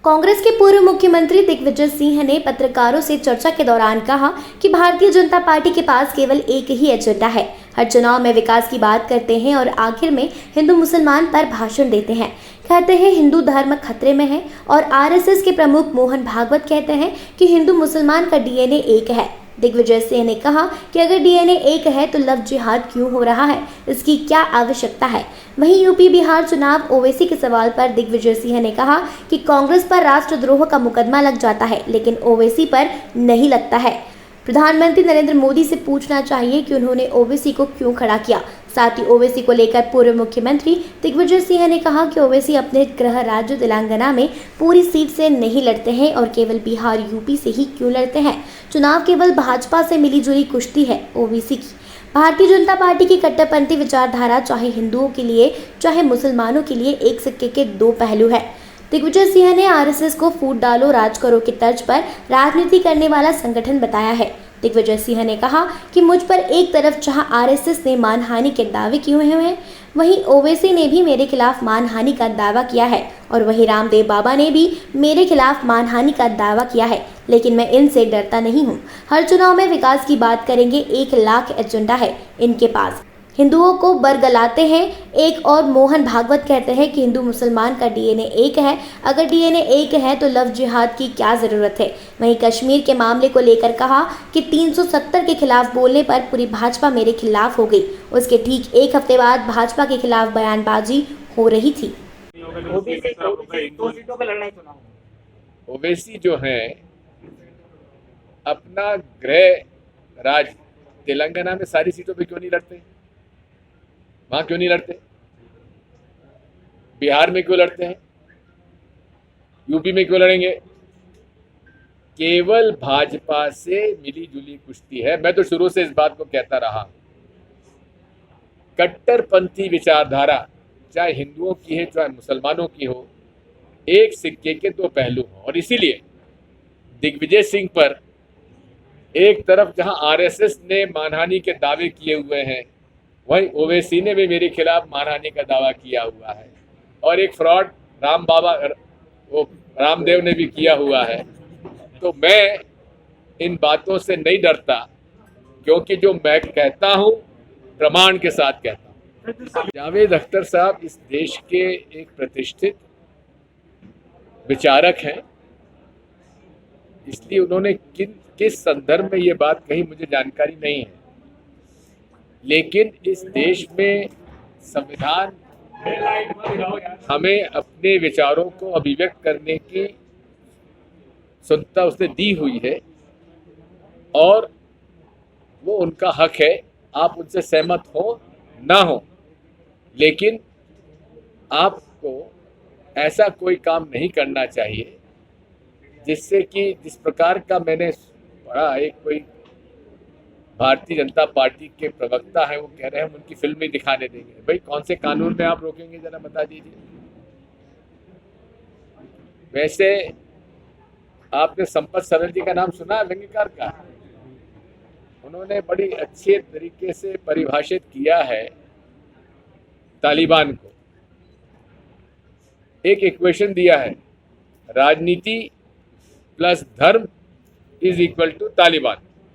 कांग्रेस के पूर्व मुख्यमंत्री दिग्विजय सिंह ने पत्रकारों से चर्चा के दौरान कहा कि भारतीय जनता पार्टी के पास केवल एक ही एजेंडा है। हर चुनाव में विकास की बात करते हैं और आखिर में हिंदू मुसलमान पर भाषण देते हैं। कहते हैं हिंदू धर्म खतरे में है और आरएसएस के प्रमुख मोहन भागवत कहते हैं कि हिंदू मुसलमान का डीएनए एक है। दिग्विजय सिंह ने कहा कि अगर डीएनए एक है तो लव जिहाद क्यों हो रहा है, इसकी क्या आवश्यकता है। वहीं यूपी बिहार चुनाव ओवैसी के सवाल पर दिग्विजय सिंह ने कहा कि कांग्रेस पर राष्ट्रद्रोह का मुकदमा लग जाता है लेकिन ओवैसी पर नहीं लगता है। प्रधानमंत्री नरेंद्र मोदी से पूछना चाहिए कि उन्होंने ओवैसी को क्यों खड़ा किया। साथ ही ओवैसी को लेकर पूर्व मुख्यमंत्री दिग्विजय सिंह ने कहा कि ओवैसी अपने गृह राज्य तेलंगाना में पूरी सीट से नहीं लड़ते हैं और केवल बिहार यूपी से ही क्यों लड़ते हैं। चुनाव केवल भाजपा से मिली जुली कुश्ती है ओवैसी की। भारतीय जनता पार्टी की कट्टरपंथी विचारधारा चाहे हिंदुओं के लिए चाहे मुसलमानों के लिए एक सिक्के के दो पहलू है। दिग्विजय सिंह ने आरएसएस को फूट डालो राज करो की तर्ज पर राजनीति करने वाला संगठन बताया है। दिग्विजय सिंह ने कहा कि मुझ पर एक तरफ जहां आरएसएस ने मानहानि के दावे किए हुए हैं, वहीं ओवैसी ने भी मेरे खिलाफ मानहानि का दावा किया है और वहीं रामदेव बाबा ने भी मेरे खिलाफ मानहानि का दावा किया है। लेकिन मैं इनसे डरता नहीं हूं। हर चुनाव में विकास की बात करेंगे, 1 लाख एजेंडा है इनके पास। हिंदुओं को बरगलाते हैं एक और मोहन भागवत कहते हैं कि हिंदू मुसलमान का डीएनए एक है। अगर डीएनए एक है तो लव जिहाद की क्या ज़रूरत है। वहीं कश्मीर के मामले को लेकर कहा कि 370 के खिलाफ बोलने पर पूरी भाजपा मेरे खिलाफ हो गई। उसके ठीक एक हफ्ते बाद भाजपा के खिलाफ बयानबाजी हो रही थी। ओवैसी जो है अपना गृह राज्य तेलंगाना में सारी सीटों पे क्यों नहीं लड़ते? वहां क्यों नहीं लड़ते? बिहार में क्यों लड़ते हैं? यूपी में क्यों लड़ेंगे? केवल भाजपा से मिली जुली कुश्ती है। मैं तो शुरू से इस बात को कहता रहा, कट्टरपंथी विचारधारा चाहे हिंदुओं की है चाहे मुसलमानों की हो, एक सिक्के के दो पहलू हों। और इसीलिए दिग्विजय सिंह पर एक तरफ जहां आरएसएस ने मानहानि के दावे किए हुए हैं, वहीं ओवैसी ने भी मेरे खिलाफ मानहानि का दावा किया हुआ है और एक फ्रॉड रामदेव ने भी किया हुआ है। तो मैं इन बातों से नहीं डरता, क्योंकि जो मैं कहता हूं प्रमाण के साथ कहता हूं। जावेद अख्तर साहब इस देश के एक प्रतिष्ठित विचारक हैं, इसलिए उन्होंने किस संदर्भ में ये बात कही मुझे जानकारी नहीं है, लेकिन इस देश में संविधान हमें अपने विचारों को अभिव्यक्त करने की स्वतंत्रता उसने दी हुई है और वो उनका हक है। आप उनसे सहमत हो ना हो, लेकिन आपको ऐसा कोई काम नहीं करना चाहिए जिससे कि जिस प्रकार का मैंने पढ़ा, एक कोई भारतीय जनता पार्टी के प्रवक्ता है, वो कह रहे हैं हम उनकी फिल्म ही दिखाने देंगे। भाई कौन से कानून में आप रोकेंगे, जरा बता दीजिए। वैसे आपने संपत सरल जी का नाम सुना है, व्यंग्यकार का? उन्होंने बड़ी अच्छे तरीके से परिभाषित किया है तालिबान को। एक इक्वेशन दिया है, राजनीति प्लस धर्म इज इक्वल टू तालिबान।